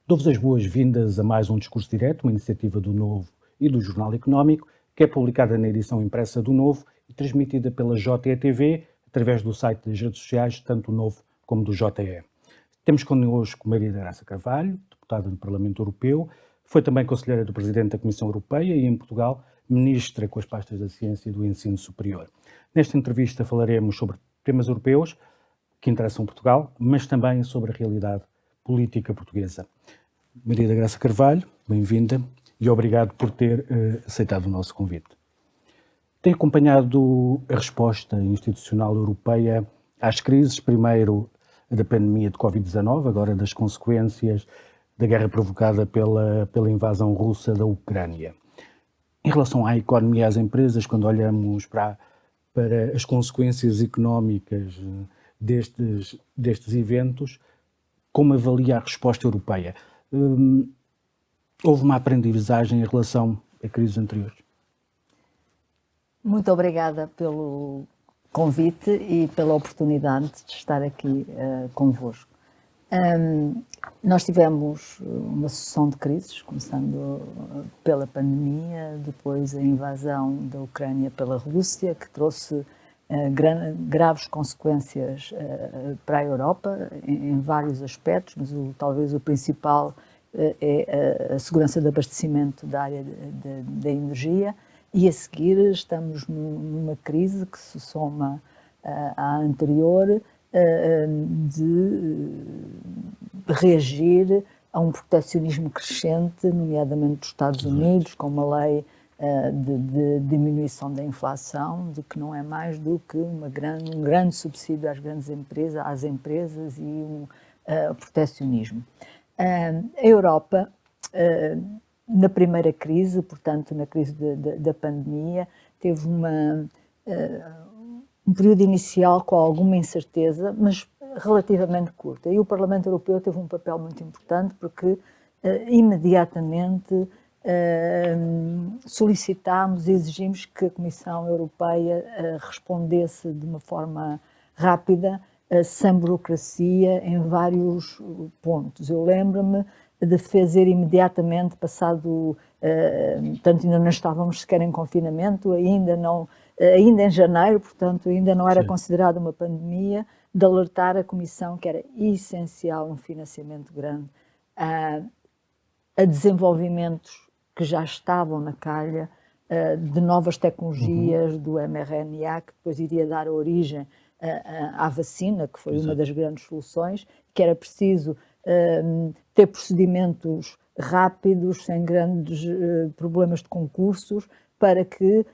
Dou-vos as boas-vindas a mais um Discurso Direto, uma iniciativa do Novo e do Jornal Económico, que é publicada na edição impressa do Novo e transmitida pela JETV através do site das redes sociais, tanto do Novo como do JE. Temos connosco Maria da Graça Carvalho, deputada do Parlamento Europeu, foi também conselheira do Presidente da Comissão Europeia e, em Portugal, ministra com as pastas da Ciência e do Ensino Superior. Nesta entrevista falaremos sobre temas europeus que interessam Portugal, mas também sobre a realidade política portuguesa. Maria da Graça Carvalho, bem-vinda e obrigado por ter aceitado o nosso convite. Tem acompanhado a resposta institucional europeia às crises, primeiro da pandemia de Covid-19, agora das consequências da guerra provocada pela invasão russa da Ucrânia. Em relação à economia e às empresas, quando olhamos para as consequências económicas destes eventos, como avalia a resposta europeia? Houve uma aprendizagem em relação a crises anteriores? Muito obrigada pelo convite e pela oportunidade de estar aqui convosco. Nós tivemos uma sucessão de crises, começando pela pandemia, depois a invasão da Ucrânia pela Rússia, que trouxe graves consequências para a Europa em vários aspectos, mas talvez o principal é a segurança de abastecimento da área da energia, e a seguir estamos numa crise que se soma à anterior, de reagir a um proteccionismo crescente, nomeadamente dos Estados Unidos, com uma lei de diminuição da inflação, de que não é mais do que um grande subsídio às empresas e um proteccionismo. A Europa, na primeira crise, portanto na crise da pandemia, teve um período inicial com alguma incerteza, mas relativamente curta. E o Parlamento Europeu teve um papel muito importante porque imediatamente solicitámos e exigimos que a Comissão Europeia respondesse de uma forma rápida, sem burocracia, em vários pontos. Eu lembro-me de fazer imediatamente, passado, portanto ainda não estávamos sequer em confinamento, ainda em janeiro, portanto ainda não era considerada uma pandemia, de alertar a Comissão que era essencial um financiamento grande a desenvolvimentos que já estavam na calha, de novas tecnologias do mRNA, que depois iria dar origem à vacina, que foi uma das grandes soluções, que era preciso ter procedimentos rápidos, sem grandes problemas de concursos, para que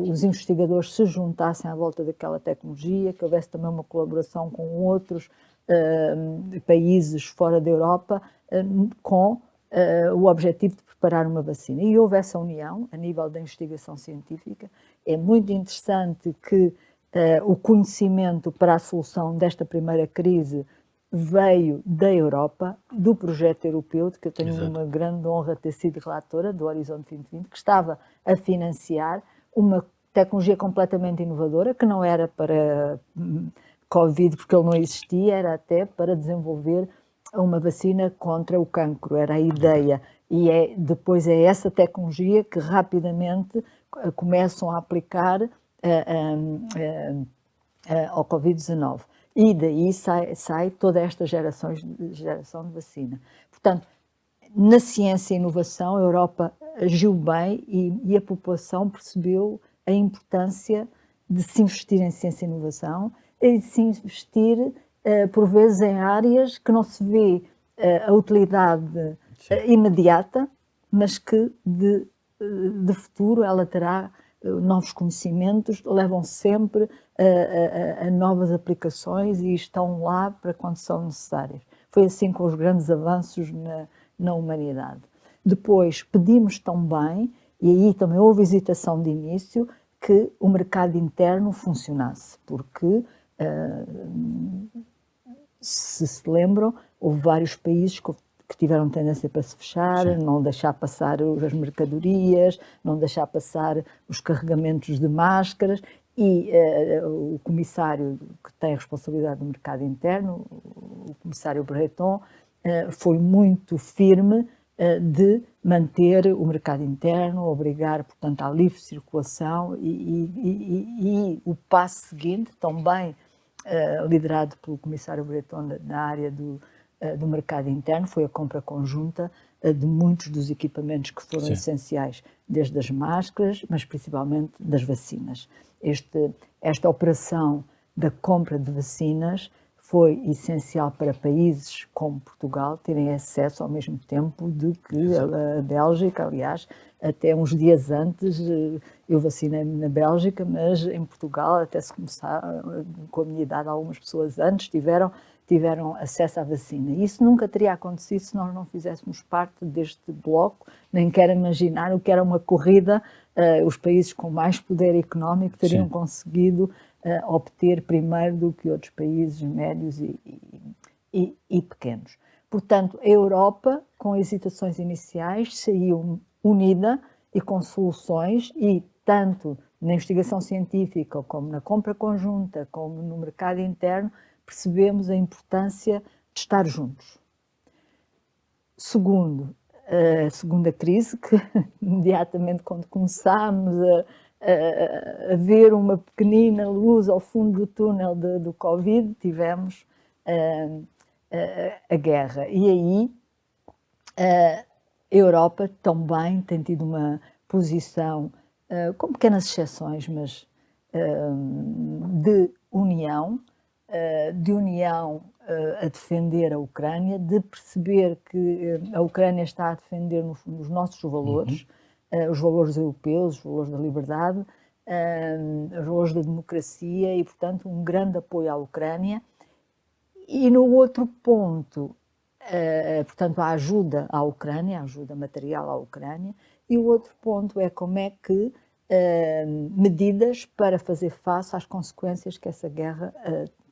os investigadores se juntassem à volta daquela tecnologia, que houvesse também uma colaboração com outros países fora da Europa, com o objetivo de preparar uma vacina. E houve essa união a nível da investigação científica. É muito interessante que o conhecimento para a solução desta primeira crise veio da Europa, do projeto europeu, de que eu tenho uma grande honra de ter sido relatora, do Horizonte 2020, que estava a financiar uma tecnologia completamente inovadora, que não era para Covid, porque ele não existia, era até para desenvolver uma vacina contra o cancro, era a ideia. E depois é essa tecnologia que rapidamente começam a aplicar ao Covid-19. E daí sai toda esta geração de vacina. Portanto, na ciência e inovação, a Europa agiu bem e a população percebeu a importância de se investir em ciência e inovação e de se investir, por vezes, em áreas que não se vê a utilidade imediata, mas que de futuro ela terá novos conhecimentos, levam sempre a novas aplicações e estão lá para quando são necessárias. Foi assim com os grandes avanços na humanidade. Depois pedimos também, e aí também houve hesitação de início, que o mercado interno funcionasse, porque, se lembram, houve vários países que tiveram tendência para se fechar, não deixar passar as mercadorias, não deixar passar os carregamentos de máscaras, e o comissário que tem a responsabilidade do mercado interno, o comissário Breton, foi muito firme de manter o mercado interno, obrigar, portanto, à livre circulação e o passo seguinte, também liderado pelo comissário Breton na área do mercado interno, foi a compra conjunta de muitos dos equipamentos que foram essenciais, desde as máscaras, mas principalmente das vacinas. Esta operação da compra de vacinas foi essencial para países como Portugal terem acesso ao mesmo tempo do que a Bélgica. Aliás, até uns dias antes eu vacinei-me na Bélgica, mas em Portugal, até se começar com a minha idade, algumas pessoas antes tiveram acesso à vacina. Isso nunca teria acontecido se nós não fizéssemos parte deste bloco, nem quero imaginar o que era uma corrida. Os países com mais poder económico teriam conseguido obter primeiro do que outros países médios e pequenos. Portanto, a Europa, com hesitações iniciais, saiu unida e com soluções, e tanto na investigação científica, como na compra conjunta, como no mercado interno, percebemos a importância de estar juntos. Segundo, a segunda crise, que imediatamente quando começámos a ver uma pequenina luz ao fundo do túnel do Covid, tivemos a guerra. E aí a Europa também tem tido uma posição, com pequenas exceções, mas de união a defender a Ucrânia, de perceber que a Ucrânia está a defender, no fundo, os nossos valores, os valores europeus, os valores da liberdade, os valores da democracia e, portanto, um grande apoio à Ucrânia. E no outro ponto, portanto, a ajuda à Ucrânia, a ajuda material à Ucrânia, e o outro ponto é como é que medidas para fazer face às consequências que essa guerra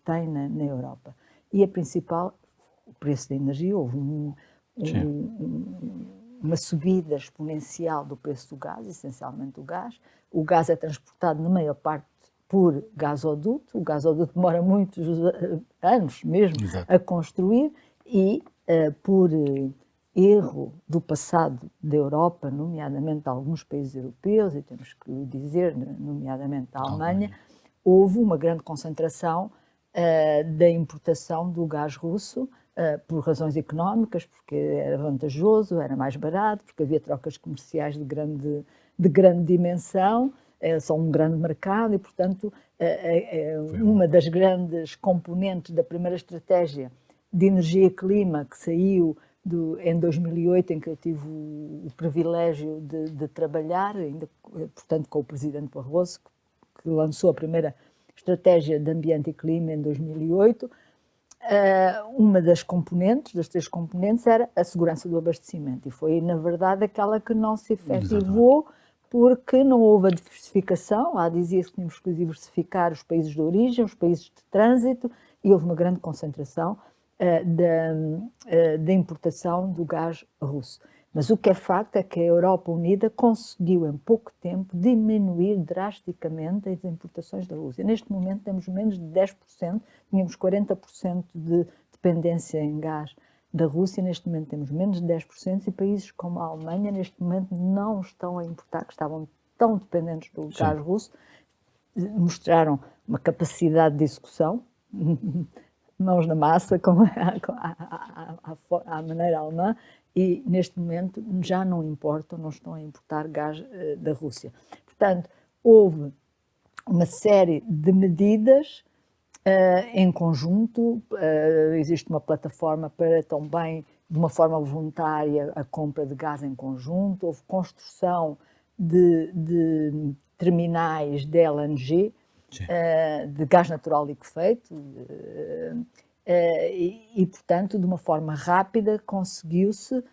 tem na Europa. E a principal, o preço da energia, houve uma subida exponencial do preço do gás, essencialmente do gás. O gás é transportado, na maior parte, por gasoduto. O gasoduto demora muitos anos mesmo a construir e, por erro do passado da Europa, nomeadamente de alguns países europeus, e temos que o dizer, nomeadamente da Alemanha, houve uma grande concentração da importação do gás russo, por razões económicas, porque era vantajoso, era mais barato, porque havia trocas comerciais de grande dimensão, são um grande mercado e, portanto, uma das grandes componentes da primeira estratégia de energia e clima que saiu em 2008, em que eu tive o privilégio de trabalhar, ainda, portanto, com o presidente Barroso, que lançou a primeira estratégia de ambiente e clima em 2008, uma das três componentes, era a segurança do abastecimento. E foi, na verdade, aquela que não se efetivou, porque não houve a diversificação. Lá dizia-se que tínhamos que diversificar os países de origem, os países de trânsito, e houve uma grande concentração da importação do gás russo. Mas o que é facto é que a Europa Unida conseguiu, em pouco tempo, diminuir drasticamente as importações da Rússia. Neste momento temos menos de 10%, tínhamos 40% de dependência em gás da Rússia, neste momento temos menos de 10%, e países como a Alemanha, neste momento, não estão a importar, que estavam tão dependentes do gás russo, mostraram uma capacidade de execução, mãos na massa, como à maneira alemã, e neste momento já não importam, não estão a importar gás da Rússia. Portanto, houve uma série de medidas em conjunto, existe uma plataforma para também, de uma forma voluntária, a compra de gás em conjunto, houve construção de terminais de LNG, de gás natural liquefeito, e, portanto, de uma forma rápida conseguiu-se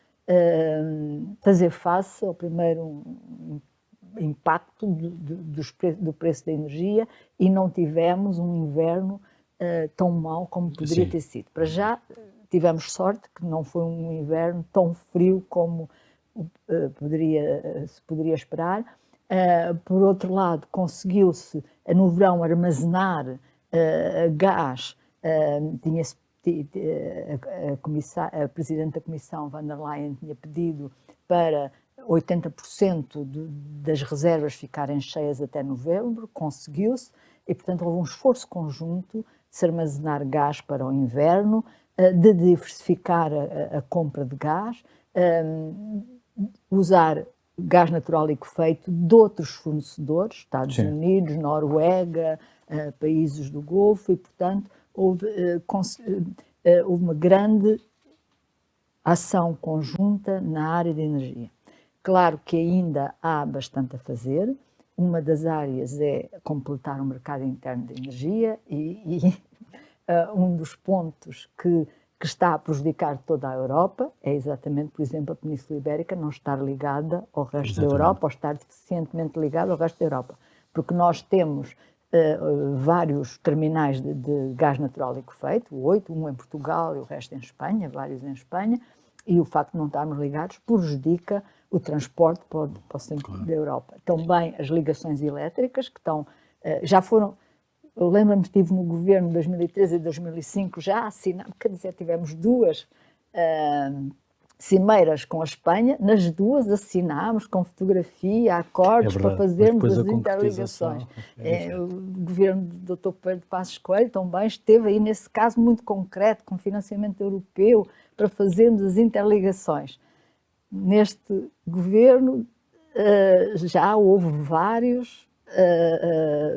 fazer face ao primeiro impacto do preço da energia, e não tivemos um inverno tão mau como poderia ter sido. Para já tivemos sorte que não foi um inverno tão frio como se poderia esperar. Por outro lado, conseguiu-se no verão armazenar gás, a Presidente da Comissão, von der Leyen, tinha pedido para 80% das reservas ficarem cheias até novembro, conseguiu-se, e, portanto, houve um esforço conjunto de se armazenar gás para o inverno, de diversificar a compra de gás, usar gás natural liquefeito de outros fornecedores, Estados Unidos, Noruega, países do Golfo, e, portanto, houve uma grande ação conjunta na área de energia. Claro que ainda há bastante a fazer. Uma das áreas é completar o mercado interno de energia e um dos pontos que está a prejudicar toda a Europa é exatamente, por exemplo, a Península Ibérica não estar ligada ao resto da Europa, ou estar deficientemente ligada ao resto da Europa. Porque nós temos vários terminais de gás natural liquefeito, 8, um em Portugal e o resto em Espanha, vários em Espanha, e o facto de não estarmos ligados prejudica o transporte para o centro da Europa. Também as ligações elétricas, que estão, já foram, eu lembro-me que estive no governo de 2013 e 2005, já assinamos, quer dizer, tivemos duas cimeiras com a Espanha, nas duas assinámos com fotografia, acordos para fazermos as interligações. O governo do Dr. Pedro Passos Coelho também esteve aí nesse caso muito concreto, com financiamento europeu, para fazermos as interligações. Neste governo já houve várias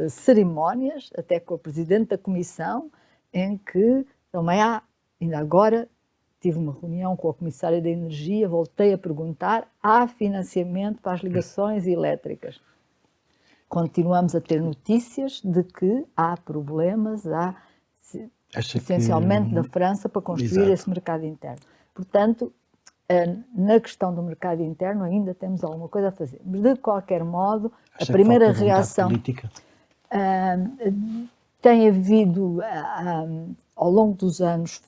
cerimónias, até com a Presidente da Comissão, em que também há, ainda agora, tive uma reunião com a Comissária da Energia, voltei a perguntar, há financiamento para as ligações elétricas. Continuamos a ter notícias de que há problemas, essencialmente da França, para construir esse mercado interno. Portanto, na questão do mercado interno ainda temos alguma coisa a fazer. Mas, de qualquer modo, a primeira reação... tem havido, ao longo dos anos,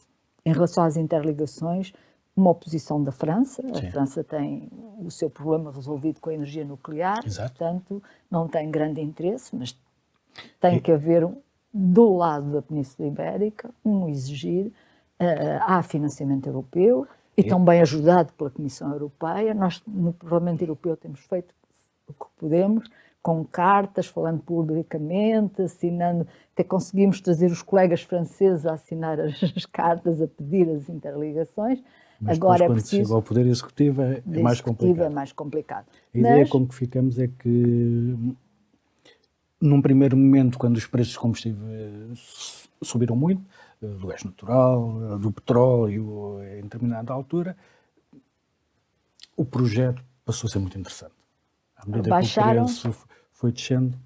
em relação às interligações, uma oposição da França. A França tem o seu problema resolvido com a energia nuclear, portanto, não tem grande interesse, mas tem que haver, do lado da Península Ibérica, exigir. Há financiamento europeu e também ajudado pela Comissão Europeia. Nós, no Parlamento Europeu, temos feito o que podemos, com cartas, falando publicamente, assinando, até conseguimos trazer os colegas franceses a assinar as cartas, a pedir as interligações. Mas agora depois, quando se chega ao Poder Executivo, é mais complicado. É mais complicado. A ideia com que ficamos é que, num primeiro momento, quando os preços de combustíveis subiram muito, do gás natural, do petróleo, em determinada altura, o projeto passou a ser muito interessante. À medida que o preço foi descendo,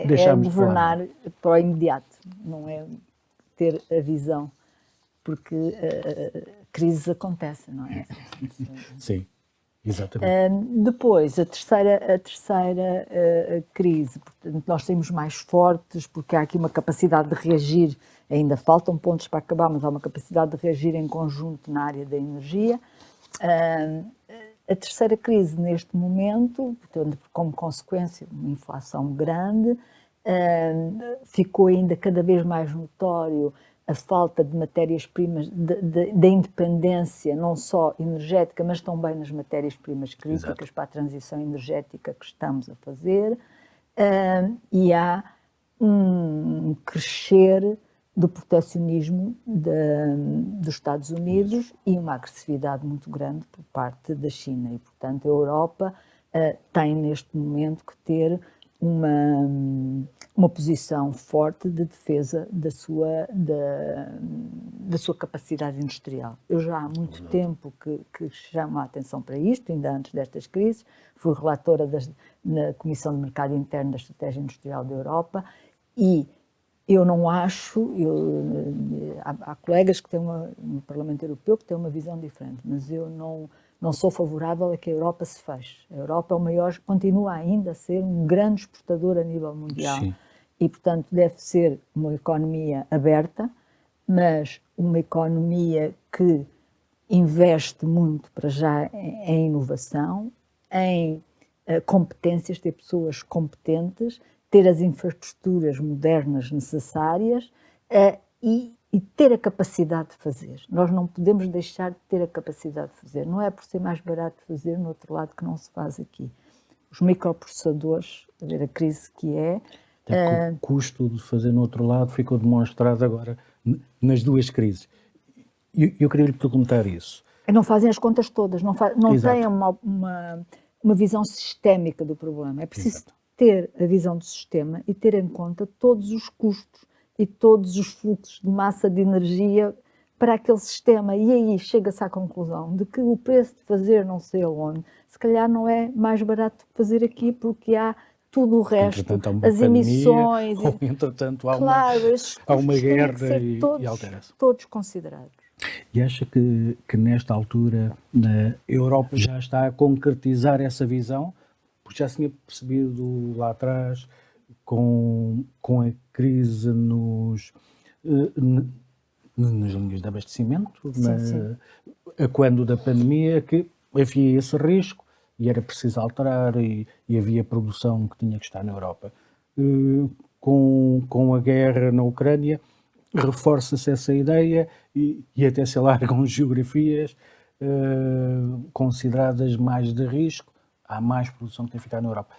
deixámos de governar para o imediato, não é ter a visão, porque crises acontecem, não é? Sim, exatamente. Depois, a terceira crise, portanto, nós saímos mais fortes, porque há aqui uma capacidade de reagir, ainda faltam pontos para acabar, mas há uma capacidade de reagir em conjunto na área da energia. A terceira crise, neste momento, portanto, como consequência de uma inflação grande, ficou ainda cada vez mais notório a falta de matérias-primas, da independência, não só energética, mas também nas matérias-primas críticas para a transição energética que estamos a fazer. E há um crescer do proteccionismo dos Estados Unidos e uma agressividade muito grande por parte da China. E, portanto, a Europa tem neste momento que ter uma posição forte de defesa da sua capacidade industrial. Eu já há muito tempo que chamo a atenção para isto, ainda antes destas crises, fui relatora na Comissão de Mercado Interno da Estratégia Industrial da Europa e eu não acho, há colegas que têm no Parlamento Europeu que têm uma visão diferente, mas eu não sou favorável a que a Europa se feche. A Europa é o maior, continua ainda a ser um grande exportador a nível mundial. Sim. E, portanto, deve ser uma economia aberta, mas uma economia que investe muito para já em inovação, em competências, ter pessoas competentes, ter as infraestruturas modernas necessárias e e ter a capacidade de fazer. Nós não podemos deixar de ter a capacidade de fazer. Não é por ser mais barato de fazer no outro lado que não se faz aqui. Os microprocessadores, a ver a crise que é... Até o custo de fazer no outro lado ficou demonstrado agora nas duas crises. Eu queria lhe perguntar isso. Não fazem as contas todas, não têm uma visão sistémica do problema. É preciso Exato. ter a visão do sistema e ter em conta todos os custos e todos os fluxos de massa de energia para aquele sistema. E aí chega-se à conclusão de que o preço de fazer não sei aonde, se calhar não é mais barato que fazer aqui, porque há tudo o resto, as emissões... Ou, entretanto, há uma guerra e altera-se. Todos considerados. E acha que nesta altura a Europa já está a concretizar essa visão? Porque já se tinha percebido lá atrás, com a crise nas linhas de abastecimento, quando da pandemia, que havia esse risco e era preciso alterar e havia produção que tinha que estar na Europa. Com a guerra na Ucrânia, reforça-se essa ideia e até se alargam geografias consideradas mais de risco. Há mais produção que tem que ficar na Europa.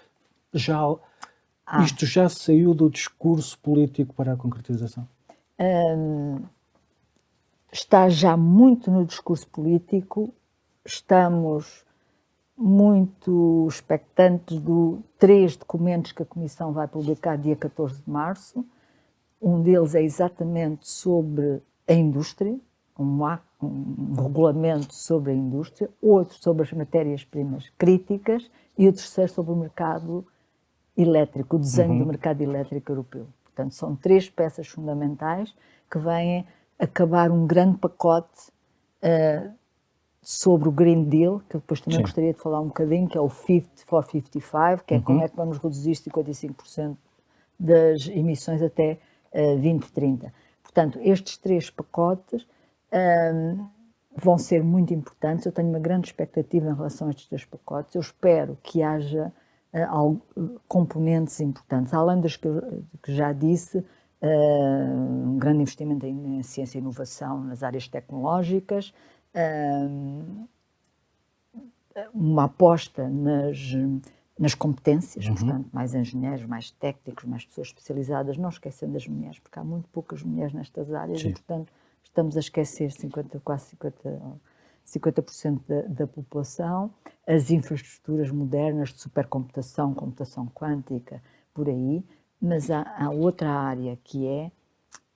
Isto já saiu do discurso político para a concretização? Está já muito no discurso político. Estamos muito expectantes de 3 documentos que a Comissão vai publicar dia 14 de março. Um deles é exatamente sobre a indústria, um regulamento sobre a indústria, outro sobre as matérias-primas críticas e o terceiro sobre o mercado elétrico, o desenho do mercado elétrico europeu. Portanto, são 3 peças fundamentais que vêm acabar um grande pacote sobre o Green Deal, que eu depois também gostaria de falar um bocadinho, que é o 50 for 55, que é como é que vamos reduzir 55% das emissões até 2030. Portanto, estes 3 pacotes vão ser muito importantes. Eu tenho uma grande expectativa em relação a estes 3 pacotes. Eu espero que haja componentes importantes, além das que já disse, um grande investimento em ciência e inovação nas áreas tecnológicas, uma aposta nas competências, portanto, mais engenheiros, mais técnicos, mais pessoas especializadas, não esquecendo as mulheres, porque há muito poucas mulheres nestas áreas e, portanto, estamos a esquecer quase 50% da população, as infraestruturas modernas de supercomputação, computação quântica, por aí, mas há outra área que é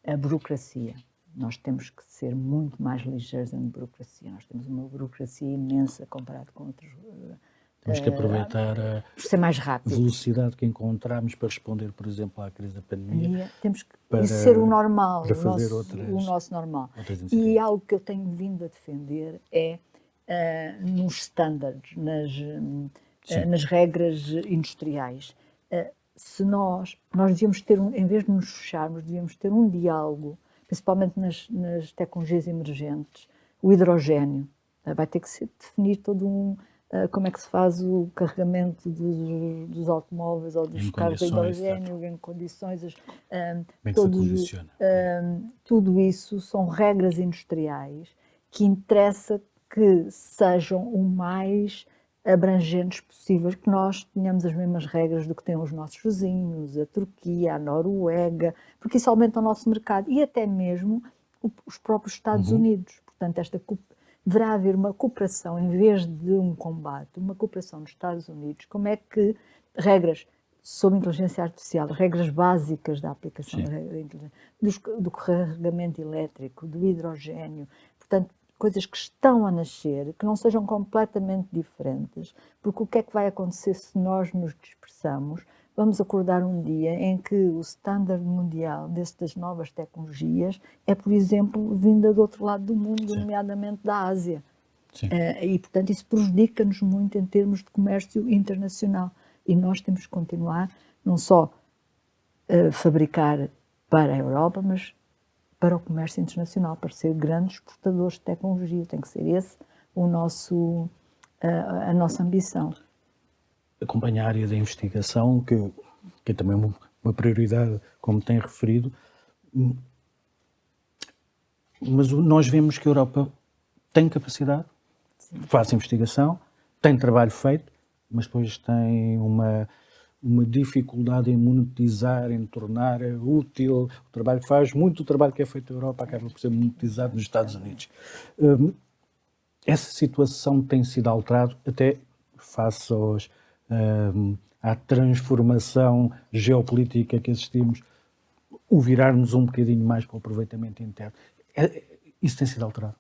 a burocracia. Nós temos que ser muito mais ligeiros em burocracia. Nós temos uma burocracia imensa comparado com outros. Temos que aproveitar a ser mais rápido. Velocidade que encontramos para responder, por exemplo, à crise da pandemia. Temos que ser o normal, o nosso normal. E algo que eu tenho vindo a defender é nos standards, nas regras industriais. Se nós devíamos ter, em vez de nos fecharmos, devíamos ter um diálogo, principalmente nas tecnologias emergentes. O hidrogénio vai ter que ser definido todo como é que se faz o carregamento dos automóveis ou dos carros de hidrogénio, em condições. Tudo isso são regras industriais que interessa que sejam o mais abrangentes possíveis, que nós tenhamos as mesmas regras do que têm os nossos vizinhos, a Turquia, a Noruega, porque isso aumenta o nosso mercado e até mesmo os próprios Estados Unidos. Portanto, deverá haver uma cooperação, em vez de um combate, uma cooperação nos Estados Unidos. Como é que regras sobre inteligência artificial, regras básicas da aplicação do carregamento elétrico, do hidrogénio, portanto, coisas que estão a nascer, que não sejam completamente diferentes, porque o que é que vai acontecer se nós nos dispersamos? Vamos acordar um dia em que o standard mundial destas novas tecnologias é, por exemplo, vinda do outro lado do mundo, nomeadamente da Ásia. E, portanto, isso prejudica-nos muito em termos de comércio internacional. E nós temos que continuar, não só a fabricar para a Europa, mas para o comércio internacional, para ser grandes exportadores de tecnologia. Tem que ser esse a nossa ambição. Acompanhar a área da investigação, que é também uma prioridade, como tem referido. Mas nós vemos que a Europa tem capacidade, faz investigação, tem trabalho feito, mas depois tem uma dificuldade em monetizar, em tornar útil o trabalho que faz. Muito do trabalho que é feito na Europa acaba por ser monetizado nos Estados Unidos. Essa situação tem sido alterada até face à transformação geopolítica que assistimos, o virarmos um bocadinho mais para o aproveitamento interno. Isso tem sido alterado?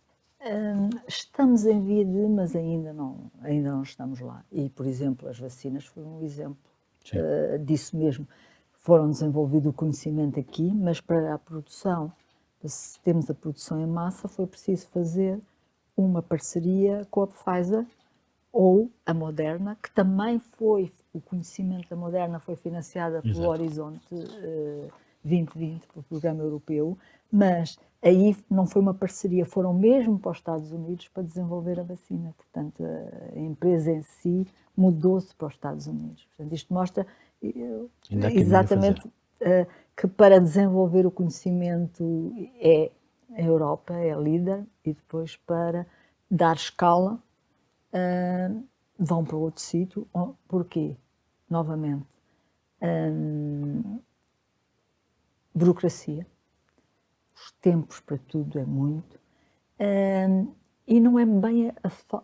Estamos em via de, mas ainda não estamos lá. E, por exemplo, as vacinas foram um exemplo disso mesmo. Foram desenvolvido o conhecimento aqui, mas para a produção, se temos a produção em massa, foi preciso fazer uma parceria com a Pfizer ou a Moderna, que também foi, o conhecimento da Moderna foi financiada pelo Horizonte 2020, pelo Programa Europeu, mas aí não foi uma parceria, foram mesmo para os Estados Unidos para desenvolver a vacina. Portanto, a empresa em si mudou-se para os Estados Unidos. Portanto, isto mostra exatamente que para desenvolver o conhecimento a Europa é líder, e depois para dar escala vão para outro sítio. Porquê? Novamente, burocracia. Os tempos para tudo é muito. E não é bem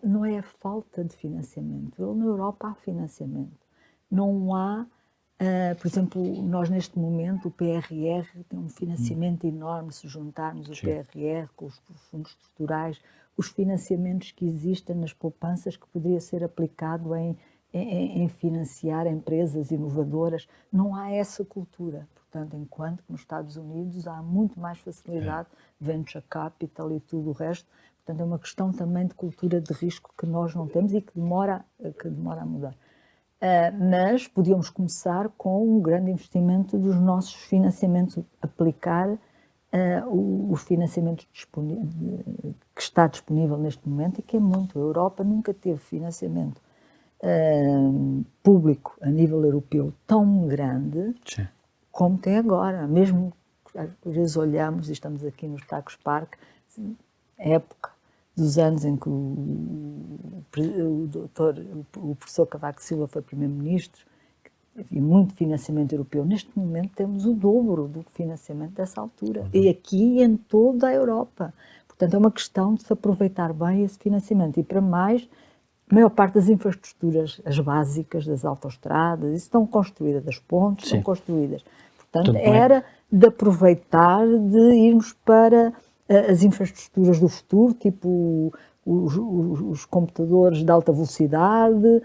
não é a falta de financiamento. Na Europa há financiamento. Não há, por exemplo, nós neste momento, o PRR tem um financiamento enorme, se juntarmos o PRR com os fundos estruturais, os financiamentos que existem nas poupanças que poderia ser aplicado em financiar empresas inovadoras. Não há essa cultura. Portanto, enquanto que nos Estados Unidos há muito mais facilidade, venture capital e tudo o resto. Portanto, é uma questão também de cultura de risco que nós não temos e que demora a mudar. Mas podíamos começar com um grande investimento dos nossos financiamentos, aplicar o financiamento que está disponível neste momento e que é muito. A Europa nunca teve financiamento público a nível europeu tão grande como tem agora. Mesmo às vezes olhamos e estamos aqui nos Tagus Park, a época dos anos em que o professor Cavaco Silva foi primeiro-ministro, havia muito financiamento europeu. Neste momento temos o dobro do financiamento dessa altura. E aqui em toda a Europa. Portanto, é uma questão de se aproveitar bem esse financiamento. E para mais, a maior parte das infraestruturas, as básicas, das autoestradas, isso estão construídas, das pontes estão construídas. Portanto, era de aproveitar, de irmos para as infraestruturas do futuro, tipo os computadores de alta velocidade,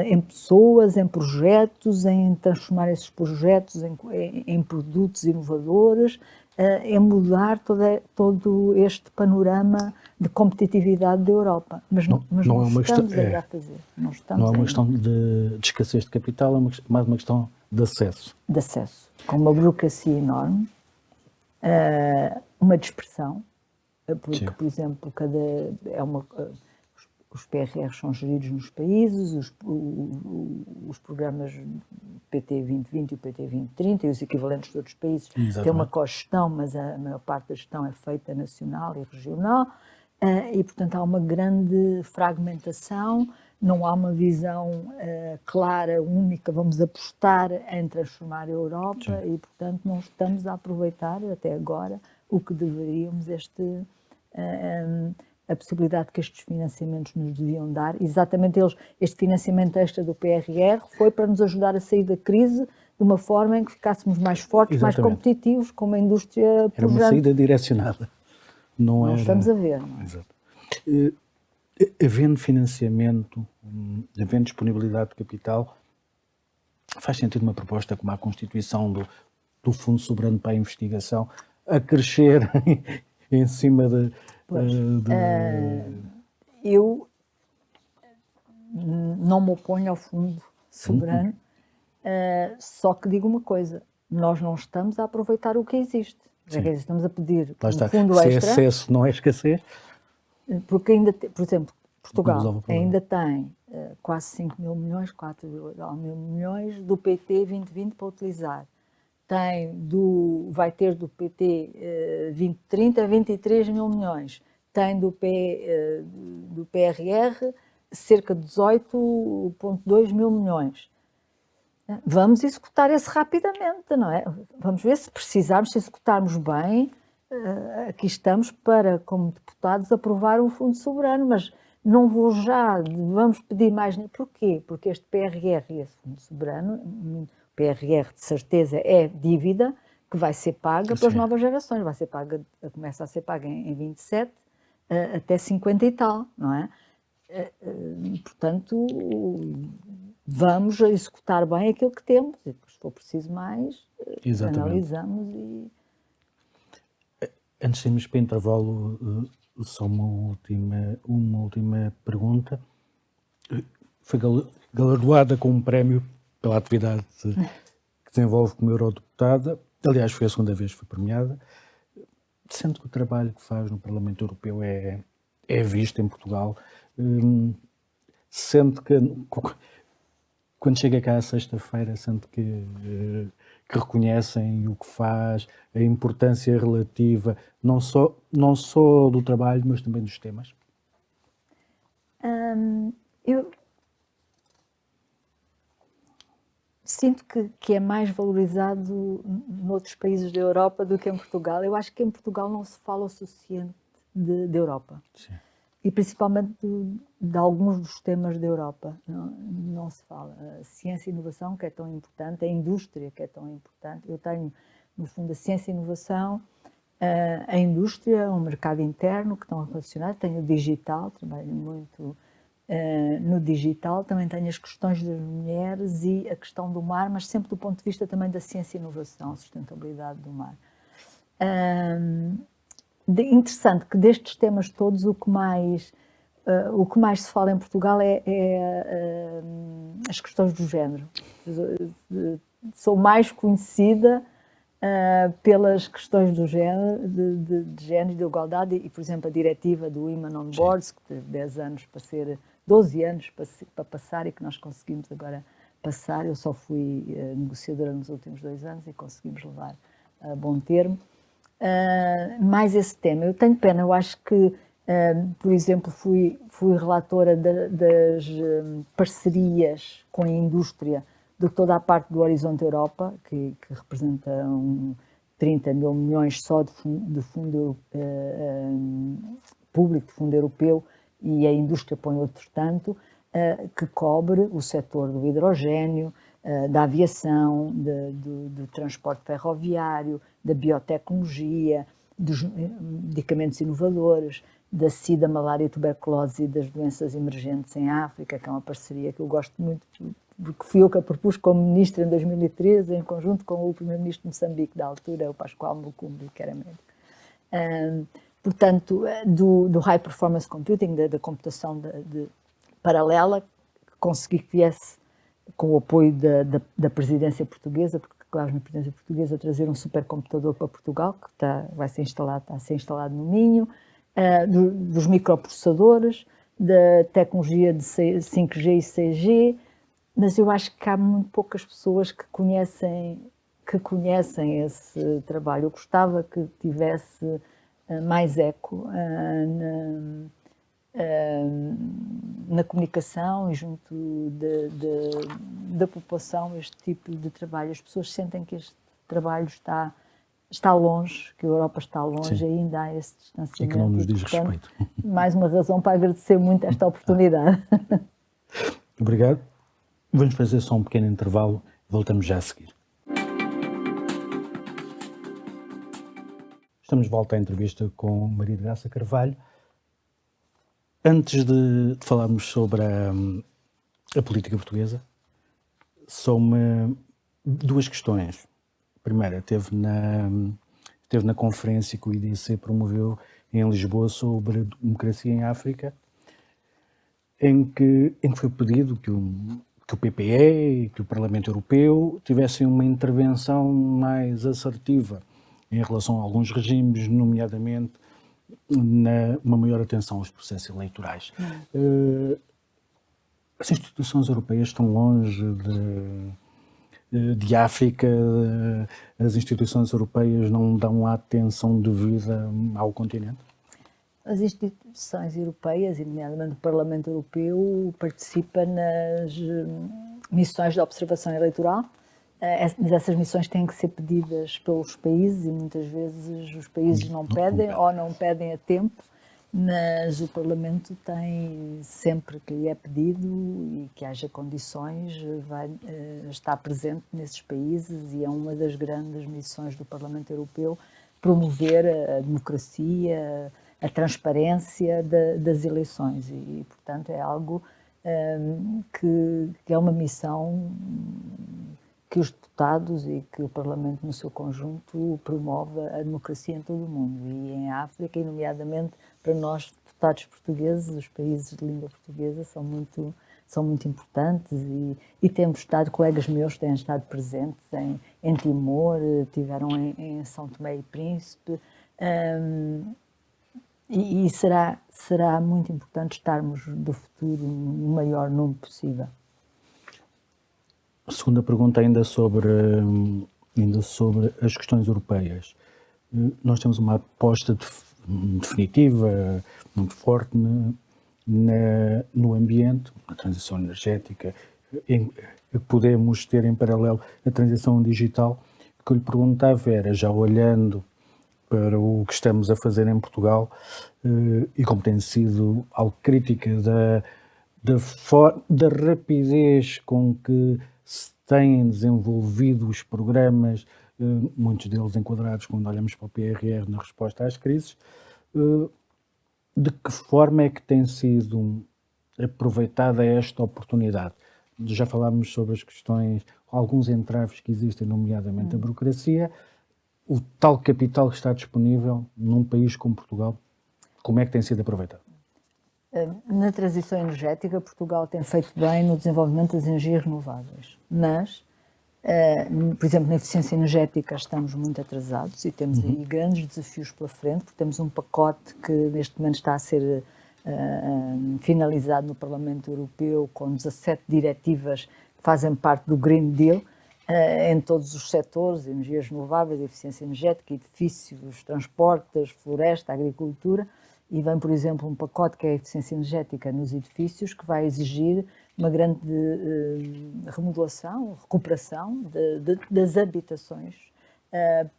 em pessoas, em projetos, em transformar esses projetos em produtos inovadores, em mudar todo este panorama de competitividade da Europa. Mas não estamos ainda a fazer. Não é uma questão de escassez de capital, é mais uma questão de acesso. De acesso. Com uma burocracia enorme, uma dispersão, porque, por exemplo, os PRRs são geridos nos países, os programas PT 2020 e o PT 2030 e os equivalentes de outros países têm uma cogestão, mas a maior parte da gestão é feita nacional e regional, e, portanto, há uma grande fragmentação, não há uma visão clara, única, vamos apostar em transformar a Europa e, portanto, não estamos a aproveitar até agora o que deveríamos, a possibilidade que estes financiamentos nos deviam dar. Exatamente este financiamento extra do PRR foi para nos ajudar a sair da crise de uma forma em que ficássemos mais fortes, mais competitivos, com uma indústria pujante. Era uma saída direcionada. Não estamos a ver. Não é? Exato. Havendo financiamento, havendo disponibilidade de capital, faz sentido uma proposta como a constituição do Fundo Soberano para a Investigação a crescer em cima de... Eu não me oponho ao Fundo Soberano, só que digo uma coisa, nós não estamos a aproveitar o que existe. Estamos a pedir um fundo extra. Se é excesso, não é escassez. Porque ainda, por exemplo, Portugal ainda tem quase 5 mil milhões, 4,1 mil milhões do PT 2020 para utilizar. vai ter do PT 2030 23 mil milhões, tem do PRR cerca de 18,2 mil milhões. Vamos executar esse rapidamente, não é? Vamos ver se precisarmos, se executarmos bem, aqui estamos para, como deputados, aprovar um fundo soberano, mas não vou já, vamos pedir mais. Porquê? Porque este PRR e esse fundo soberano, PRR de certeza é dívida que vai ser paga pelas novas gerações, vai ser paga, começa a ser paga em 27 até 50 e tal, não é? Portanto, vamos executar bem aquilo que temos e depois, se for preciso mais, analisamos e... Antes de irmos para o intervalo, só uma última pergunta. Foi galardoada com um prémio pela atividade que desenvolve como eurodeputada. Aliás, foi a segunda vez que foi premiada. Sendo que o trabalho que faz no Parlamento Europeu é visto em Portugal, sente que, quando chega cá à sexta-feira, sente que reconhecem o que faz, a importância relativa, não só do trabalho, mas também dos temas? Eu sinto que é mais valorizado noutros países da Europa do que em Portugal. Eu acho que em Portugal não se fala o suficiente da Europa. Sim. E principalmente de alguns dos temas da Europa. Não se fala. A ciência e inovação, que é tão importante, a indústria, que é tão importante. Eu tenho, no fundo, a ciência e inovação, a indústria, o mercado interno, que estão relacionados. Tenho o digital, trabalho muito no digital. Também tenho as questões das mulheres e a questão do mar, mas sempre do ponto de vista também da ciência e inovação, a sustentabilidade do mar. Interessante que destes temas todos o que mais se fala em Portugal é as questões do género. Sou mais conhecida pelas questões do género, de género e de igualdade e, por exemplo, a diretiva do Women on Boards, que teve 10 anos para ser, 12 anos para passar e que nós conseguimos agora passar. Eu só fui negociadora nos últimos 2 anos e conseguimos levar a bom termo. Mais esse tema. Eu tenho pena, eu acho que, por exemplo, fui relatora das parcerias com a indústria de toda a parte do Horizonte Europa, que representa 30 mil milhões só de fundo público, de fundo europeu, e a indústria põe outro tanto, que cobre o setor do hidrogénio, da aviação, do transporte ferroviário, da biotecnologia, dos medicamentos inovadores, da SIDA, malária e tuberculose e das doenças emergentes em África, que é uma parceria que eu gosto muito, porque fui eu que a propus como ministra em 2013, em conjunto com o primeiro-ministro de Moçambique da altura, o Pascoal Mucumbi, que era médico. Portanto, do High Performance Computing, da computação paralela, consegui que viesse com o apoio da presidência portuguesa, porque, claro, na presidência portuguesa trazer um supercomputador para Portugal, que está a ser instalado no Minho, dos microprocessadores, da tecnologia de 5G e 6G, mas eu acho que há muito poucas pessoas que conhecem esse trabalho. Eu gostava que tivesse mais eco na comunicação e junto da população, este tipo de trabalho. As pessoas sentem que este trabalho está longe, que a Europa está longe. Sim. E ainda há esse distanciamento. E que não nos diz respeito. Mais uma razão para agradecer muito esta oportunidade. Obrigado. Vamos fazer só um pequeno intervalo, voltamos já a seguir. Estamos de volta à entrevista com Maria de Graça Carvalho. Antes de falarmos sobre a política portuguesa, só duas questões. Primeira, esteve na conferência que o IDC promoveu em Lisboa sobre a democracia em África, em que foi pedido que o PPE e que o Parlamento Europeu tivessem uma intervenção mais assertiva em relação a alguns regimes, nomeadamente uma maior atenção aos processos eleitorais. As instituições europeias estão longe de África, as instituições europeias não dão a atenção devida ao continente? As instituições europeias, e nomeadamente o Parlamento Europeu, participa nas missões de observação eleitoral, mas essas missões têm que ser pedidas pelos países e muitas vezes os países não pedem ou não pedem a tempo, mas o Parlamento tem, sempre que lhe é pedido e que haja condições, vai estar presente nesses países, e é uma das grandes missões do Parlamento Europeu promover a democracia, a transparência das eleições, e portanto é algo que é uma missão que os deputados e que o Parlamento no seu conjunto promove a democracia em todo o mundo, e em África, e nomeadamente para nós, deputados portugueses, os países de língua portuguesa são muito importantes, e temos estado, colegas meus têm estado presentes em Timor, tiveram em São Tomé e Príncipe, e será muito importante estarmos do futuro no maior número possível. A segunda pergunta ainda sobre as questões europeias. Nós temos uma aposta definitiva, muito forte no ambiente, na transição energética, podemos ter em paralelo a transição digital. O que eu lhe perguntava era, já olhando para o que estamos a fazer em Portugal, e como tem sido algo crítica da rapidez com que se têm desenvolvido os programas, muitos deles enquadrados quando olhamos para o PRR na resposta às crises, de que forma é que tem sido aproveitada esta oportunidade? Já falámos sobre as questões, alguns entraves que existem, nomeadamente a burocracia, o tal capital que está disponível num país como Portugal, como é que tem sido aproveitado? Na transição energética, Portugal tem feito bem no desenvolvimento das energias renováveis, mas, por exemplo, na eficiência energética estamos muito atrasados e temos aí grandes desafios pela frente, porque temos um pacote que neste momento está a ser finalizado no Parlamento Europeu, com 17 diretivas que fazem parte do Green Deal, em todos os setores, energias renováveis, eficiência energética, edifícios, transportes, floresta, agricultura, e vem, por exemplo, um pacote que é a eficiência energética nos edifícios, que vai exigir uma grande remodelação, recuperação das habitações,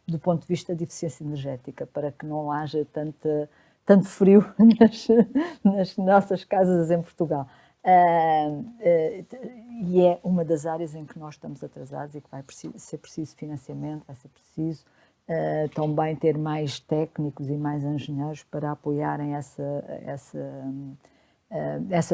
do ponto de vista de eficiência energética, para que não haja tanto frio nas nossas casas em Portugal. E é uma das áreas em que nós estamos atrasados e que vai ser preciso financiamento, vai ser preciso também ter mais técnicos e mais engenheiros para apoiarem essa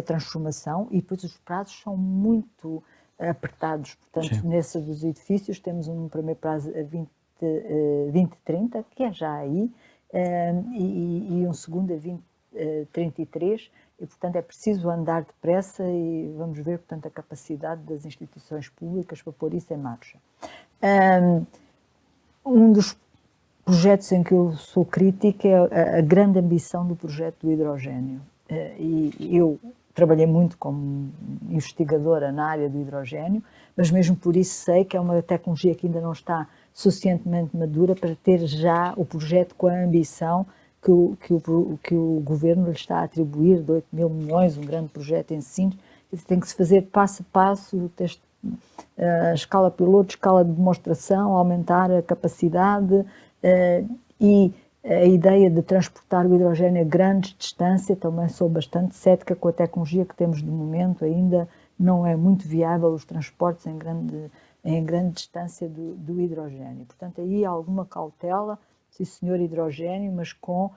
transformação, e depois os prazos são muito apertados. Portanto, nesses dos edifícios temos um primeiro prazo a 2030, que é já aí, e um segundo a 2033, e portanto é preciso andar depressa, e vamos ver, portanto, a capacidade das instituições públicas para pôr isso em marcha. Um dos projetos em que eu sou crítica é a grande ambição do projeto do hidrogênio, e eu trabalhei muito como investigadora na área do hidrogênio, mas mesmo por isso sei que é uma tecnologia que ainda não está suficientemente madura para ter já o projeto com a ambição que o governo lhe está a atribuir, de 8 mil milhões, um grande projeto em Sines. Tem que se fazer passo a passo, escala piloto, escala de demonstração, aumentar a capacidade, e a ideia de transportar o hidrogênio a grandes distâncias. Também sou bastante cética com a tecnologia que temos de momento, ainda não é muito viável os transportes em grande distância do hidrogênio. Portanto, aí há alguma cautela, sim senhor, hidrogênio, mas com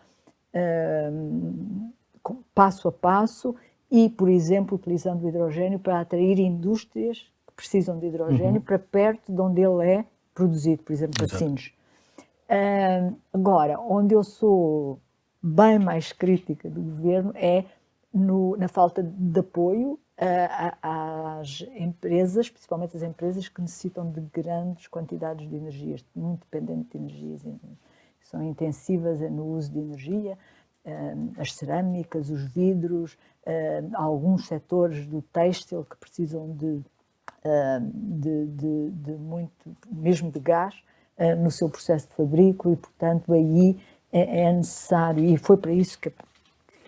passo a passo, e, por exemplo, utilizando o hidrogênio para atrair indústrias que precisam de hidrogênio para perto de onde ele é produzido, por exemplo, para Sines. Agora, onde eu sou bem mais crítica do governo é na falta de apoio às empresas, principalmente as empresas que necessitam de grandes quantidades de energias, muito dependentes de energias, são intensivas no uso de energia, as cerâmicas, os vidros, alguns setores do têxtil que precisam de muito, mesmo de gás, no seu processo de fabrico, e, portanto, aí é necessário, e foi para isso que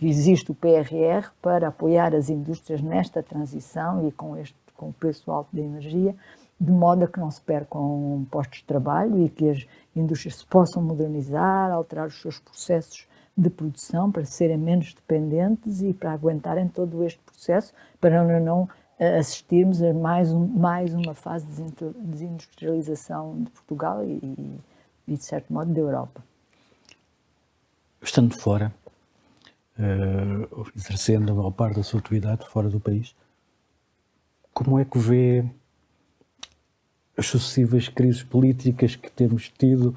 existe o PRR, para apoiar as indústrias nesta transição e com o preço alto da energia, de modo a que não se percam postos de trabalho e que as indústrias se possam modernizar, alterar os seus processos de produção para serem menos dependentes e para aguentarem todo este processo, para não assistirmos a mais uma fase de desindustrialização de Portugal e, de certo modo, da Europa. Estando fora, exercendo a maior parte da sua atividade fora do país, como é que vê as sucessivas crises políticas que temos tido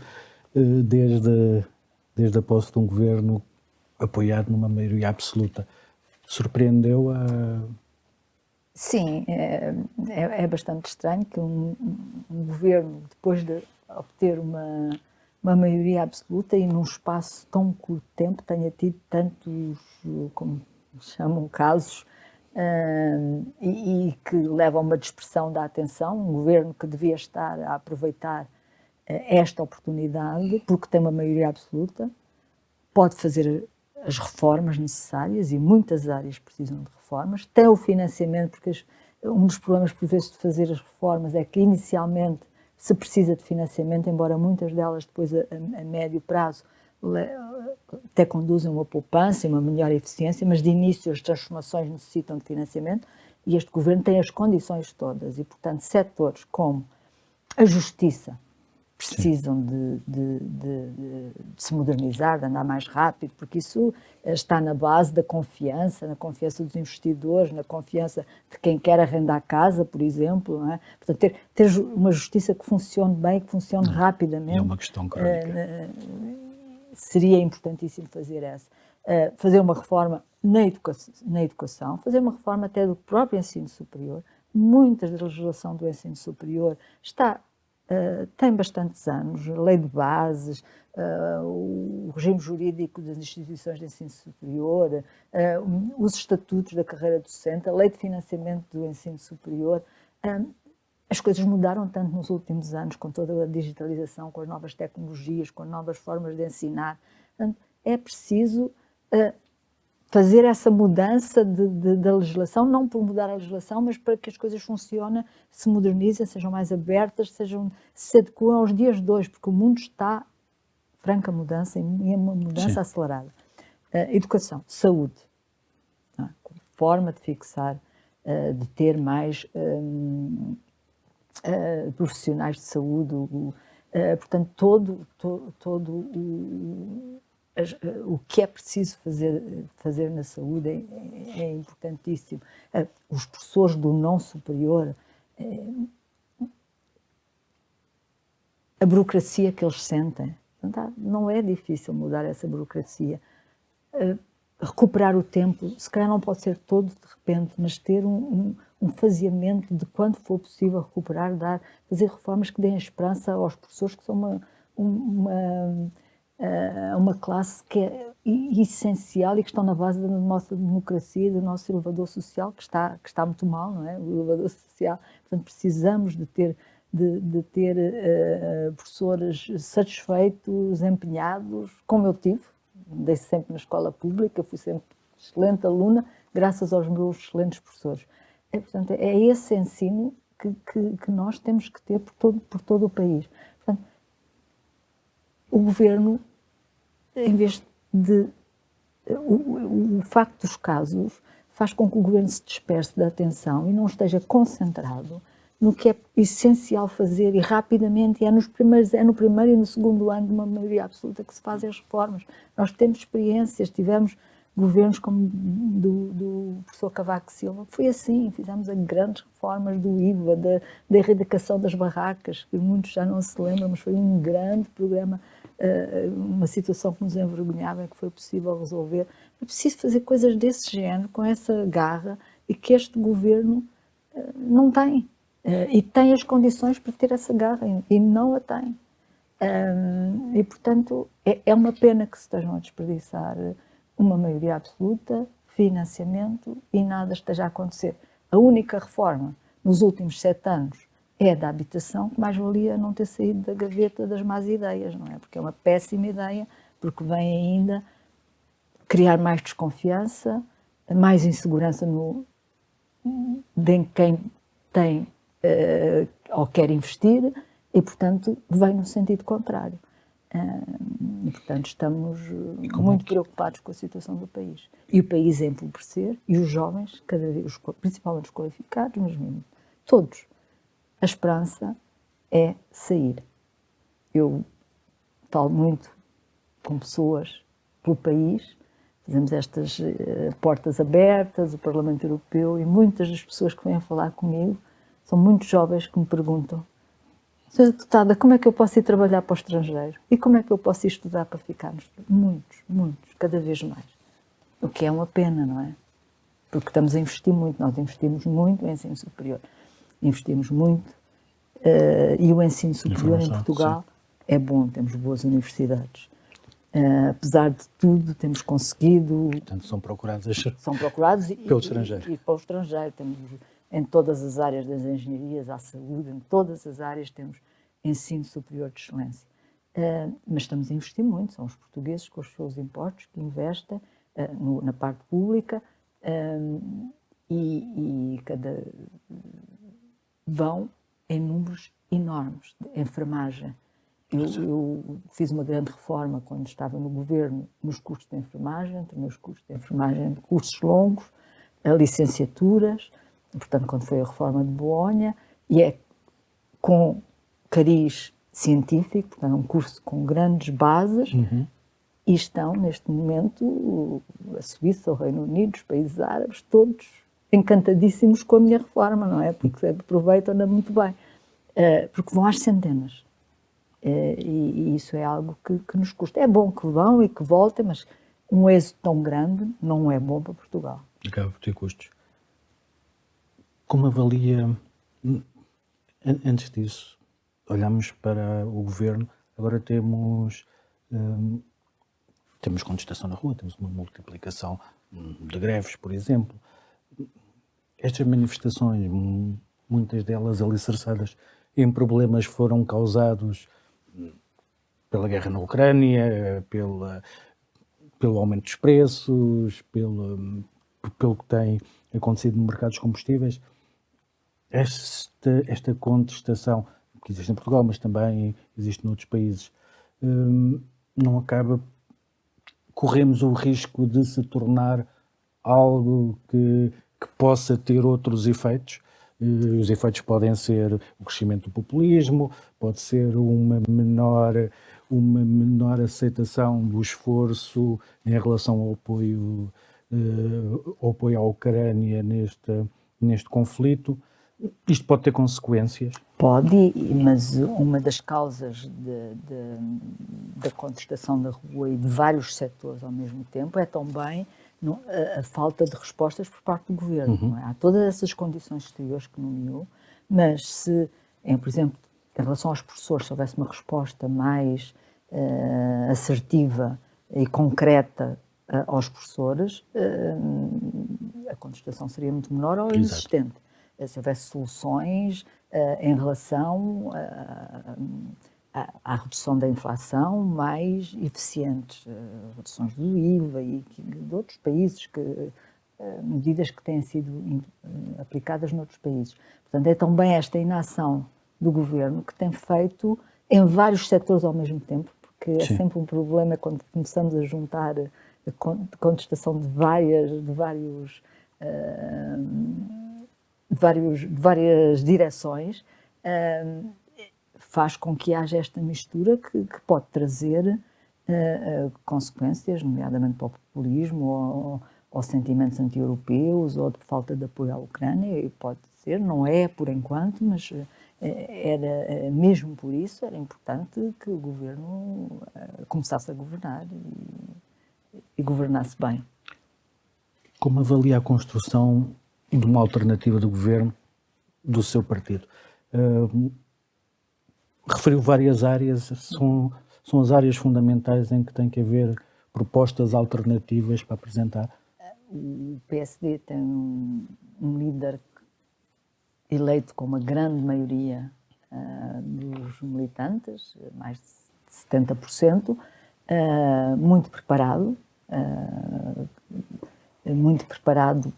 desde a posse de um governo apoiado numa maioria absoluta? Surpreendeu a... Sim, é bastante estranho que um governo, depois de obter uma maioria absoluta e num espaço tão curto de tempo, tenha tido tantos, como chamam, casos, e que levam a uma dispersão da atenção. Um governo que devia estar a aproveitar esta oportunidade, porque tem uma maioria absoluta, pode fazer as reformas necessárias, e muitas áreas precisam de reformas, tem o financiamento, porque um dos problemas, por vezes, de fazer as reformas é que, inicialmente, se precisa de financiamento, embora muitas delas, depois, a médio prazo, até conduzem a uma poupança e uma melhor eficiência, mas, de início, as transformações necessitam de financiamento, e este governo tem as condições todas, e, portanto, setores como a justiça, precisam de se modernizar, de andar mais rápido, porque isso está na base da confiança, na confiança dos investidores, na confiança de quem quer arrendar casa, por exemplo. Não é? Portanto, ter uma justiça que funcione bem, que funcione rapidamente. É uma questão crónica. Seria importantíssimo fazer essa. Fazer uma reforma na educação, fazer uma reforma até do próprio ensino superior. Muita da legislação do ensino superior tem bastantes anos, a lei de bases, o regime jurídico das instituições de ensino superior, os estatutos da carreira docente, a lei de financiamento do ensino superior. As coisas mudaram tanto nos últimos anos, com toda a digitalização, com as novas tecnologias, com novas formas de ensinar. Portanto, é preciso fazer essa mudança da legislação, não por mudar a legislação, mas para que as coisas funcionem, se modernizem, sejam mais abertas, se adequem aos dias de hoje, porque o mundo está franca mudança e é uma mudança acelerada. Educação, saúde, forma de fixar, de ter mais profissionais de saúde, portanto, todo o que é preciso fazer na saúde é importantíssimo. Os professores do não superior, a burocracia que eles sentem, não é difícil mudar essa burocracia. Recuperar o tempo, se calhar não pode ser todo de repente, mas ter um faseamento de quando for possível recuperar, fazer reformas que deem esperança aos professores, que são uma classe que é essencial e que estão na base da nossa democracia e do nosso elevador social, que está muito mal, não é? O elevador social. Portanto, precisamos de ter professores satisfeitos, empenhados, como eu tive. Andei sempre na escola pública, fui sempre excelente aluna, graças aos meus excelentes professores. Portanto, é esse ensino que nós temos que ter por todo o país. Portanto, o governo, em vez de... O facto dos casos faz com que o governo se disperse da atenção e não esteja concentrado no que é essencial fazer, e rapidamente, é no primeiro e no segundo ano de uma maioria absoluta que se fazem as reformas. Nós temos experiências, tivemos governos como do professor Cavaco Silva, foi assim, fizemos grandes reformas do IVA, da erradicação das barracas, que muitos já não se lembram, mas foi um grande programa, uma situação que nos envergonhava e que foi possível resolver. É preciso fazer coisas desse género, com essa garra, e que este governo não tem. E tem as condições para ter essa garra, e não a tem. E, portanto, é uma pena que se estejam a desperdiçar uma maioria absoluta, financiamento, e nada esteja a acontecer. A única reforma nos últimos 7 anos é da habitação, que mais valia não ter saído da gaveta das más ideias, não é? Porque é uma péssima ideia, porque vem ainda criar mais desconfiança, mais insegurança de quem tem ou quer investir e, portanto, vem no sentido contrário. E, portanto, estamos muito preocupados com a situação do país. E o país a empobrecer, e os jovens, cada vez, principalmente os qualificados, mas mesmo todos. A esperança é sair. Eu falo muito com pessoas pelo país, fazemos estas portas abertas, o Parlamento Europeu, e muitas das pessoas que vêm falar comigo são muito jovens que me perguntam: Senhora Deputada, como é que eu posso ir trabalhar para o estrangeiro? E como é que eu posso ir estudar para ficarmos? Muitos, cada vez mais. O que é uma pena, não é? Porque estamos a investir muito, nós investimos muito em ensino superior. Investimos muito e o ensino superior em Portugal é bom, temos boas universidades. Apesar de tudo, temos conseguido... Portanto, são procurados pelo estrangeiro. E para o estrangeiro. Temos, em todas as áreas das engenharias, à saúde, em todas as áreas temos ensino superior de excelência. Mas estamos a investir muito, são os portugueses com os seus impostos que investem na parte pública e vão em números enormes de enfermagem. Eu fiz uma grande reforma quando estava no governo nos cursos de enfermagem, tornei os cursos de enfermagem cursos longos, licenciaturas, portanto, quando foi a reforma de Bolonha, e é com cariz científico, portanto, um curso com grandes bases, e estão, neste momento, a Suíça, o Reino Unido, os países árabes, todos encantadíssimos com a minha reforma, não é? Porque aproveitam-na muito bem. Porque vão às centenas. E isso é algo que nos custa. É bom que vão e que voltem, mas um êxito tão grande não é bom para Portugal. Acaba por ter custos. Como avalia, antes disso, olhamos para o governo, agora temos contestação na rua, temos uma multiplicação de greves, por exemplo. Estas manifestações, muitas delas alicerçadas em problemas, foram causados pela guerra na Ucrânia, pelo aumento dos preços, pelo que tem acontecido no mercado dos combustíveis. Esta contestação, que existe em Portugal, mas também existe noutros países, não acaba... Corremos o risco de se tornar algo que possa ter outros efeitos. Os efeitos podem ser o crescimento do populismo, pode ser uma menor aceitação do esforço em relação ao apoio à Ucrânia neste conflito. Isto pode ter consequências? Pode, mas uma das causas da contestação da rua e de vários setores ao mesmo tempo é também a falta de respostas por parte do governo. Não é? Há todas essas condições exteriores que nomeou, mas se, por exemplo, em relação aos professores, se houvesse uma resposta mais assertiva e concreta aos professores, a contestação seria muito menor ou inexistente. Se houvesse soluções em relação à redução da inflação mais eficientes, reduções do IVA e de outros países, medidas que têm sido aplicadas noutros países. Portanto, é também esta inação do governo que tem feito em vários setores ao mesmo tempo, porque é sempre um problema quando começamos a juntar a contestação de várias direções, faz com que haja esta mistura que pode trazer consequências, nomeadamente para o populismo ou sentimentos anti-europeus ou de falta de apoio à Ucrânia, e pode ser, não é por enquanto, mas era mesmo por isso, era importante que o governo começasse a governar e governasse bem. Como avalia a construção de uma alternativa de governo do seu partido? Referiu várias áreas, são as áreas fundamentais em que tem que haver propostas alternativas para apresentar? O PSD tem um líder eleito com uma grande maioria dos militantes, mais de 70%, muito preparado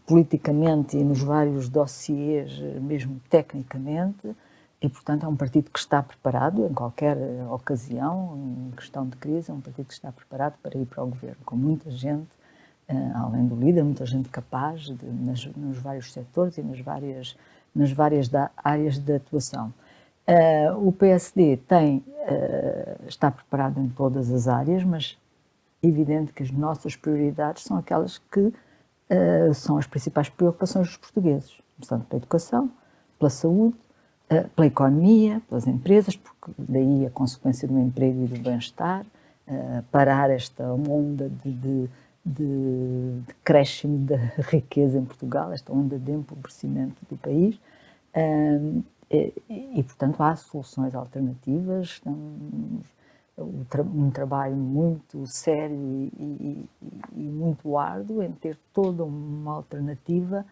politicamente e nos vários dossiês, mesmo tecnicamente, e, portanto, é um partido que está preparado em qualquer ocasião, em questão de crise, é um partido que está preparado para ir para o governo, com muita gente, além do líder, muita gente capaz nos vários setores e nas várias áreas de atuação. O PSD está preparado em todas as áreas, mas é evidente que as nossas prioridades são aquelas que são as principais preocupações dos portugueses. Portanto, pela educação, pela saúde, pela economia, pelas empresas, porque daí a consequência do emprego e do bem-estar, parar esta onda de crescimento da riqueza em Portugal, esta onda de empobrecimento do país. E, portanto, há soluções alternativas, um trabalho muito sério e muito árduo em ter toda uma alternativa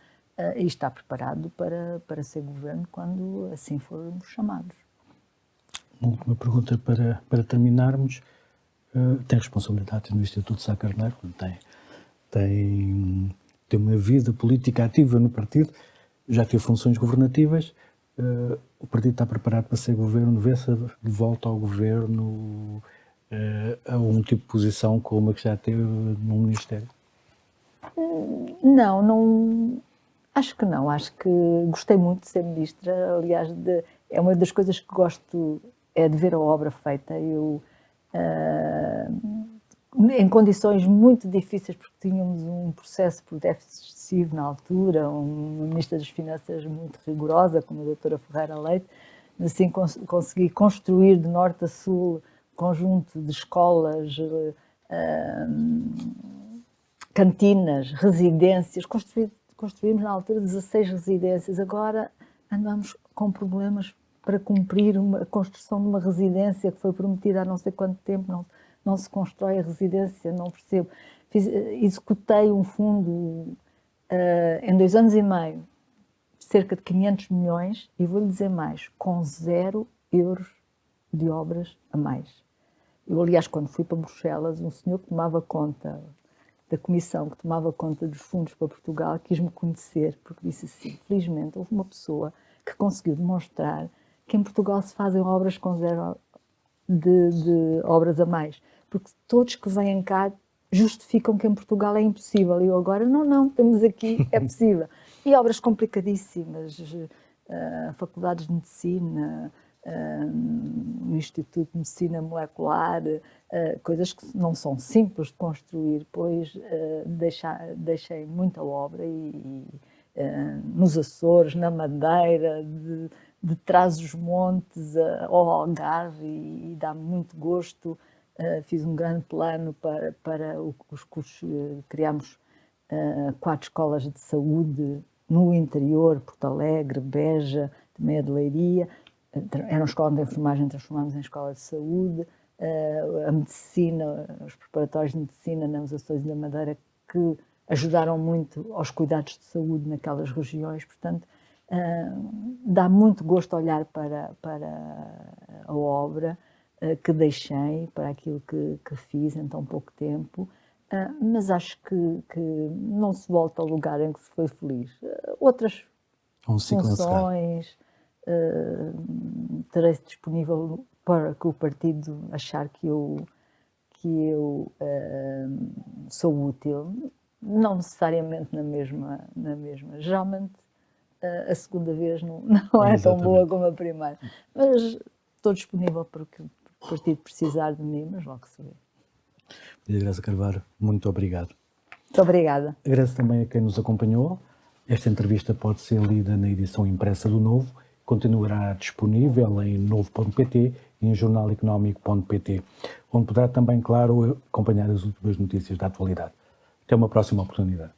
e estar preparado para ser governo quando assim formos chamados. Uma última pergunta para terminarmos. Tem responsabilidades no Instituto Sá Carneiro, tem uma vida política ativa no partido, já teve funções governativas. O partido está preparado para ser governo, vê-se de volta ao governo a um tipo de posição como a que já teve no Ministério? Não, acho que não. Acho que gostei muito de ser ministra. Aliás, é uma das coisas que gosto, é de ver a obra feita. Em condições muito difíceis, porque tínhamos um processo por déficit excessivo na altura, uma Ministra das Finanças muito rigorosa, como a doutora Ferreira Leite, assim consegui construir de norte a sul conjunto de escolas, cantinas, residências, construímos na altura 16 residências, agora andamos com problemas para cumprir a construção de uma residência que foi prometida há não sei quanto tempo, não se constrói a residência, não percebo. Executei um fundo em 2 anos e meio, cerca de 500 milhões, e vou-lhe dizer mais, com 0 euros de obras a mais. Eu, aliás, quando fui para Bruxelas, um senhor que tomava conta da comissão, que tomava conta dos fundos para Portugal, quis-me conhecer, porque disse assim, felizmente, houve uma pessoa que conseguiu demonstrar que em Portugal se fazem obras com 0 de obras a mais, porque todos que vêm cá justificam que em Portugal é impossível, e eu agora, não, temos aqui, é possível. E obras complicadíssimas, faculdades de medicina, no Instituto de Medicina Molecular, coisas que não são simples de construir, pois deixei muita obra nos Açores, na Madeira, de Trás-os-Montes ao Algarve, e dá muito gosto. Fiz um grande plano para os cursos, criámos 4 escolas de saúde no interior, Porto Alegre, Beja, também a de Leiria. Era uma escola de enfermagem, transformámos em escola de saúde. A medicina, os preparatórios de medicina nos Açores e da Madeira, que ajudaram muito aos cuidados de saúde naquelas regiões. Portanto, dá muito gosto olhar para a obra que deixei, para aquilo que fiz em tão pouco tempo, mas acho que não se volta ao lugar em que se foi feliz. Outras funções terei disponível para que o partido achar que eu sou útil, não necessariamente na mesma. Geralmente a segunda vez não é tão boa como a primeira, mas estou disponível para o que o partido precisar de mim, mas logo se vê. Maria Graça Carvalho, muito obrigado. Muito obrigada. Agradeço também a quem nos acompanhou. Esta entrevista pode ser lida na edição impressa do Novo, continuará disponível em novo.pt e em jornaleconómico.pt, onde poderá também, claro, acompanhar as últimas notícias da atualidade. Até uma próxima oportunidade.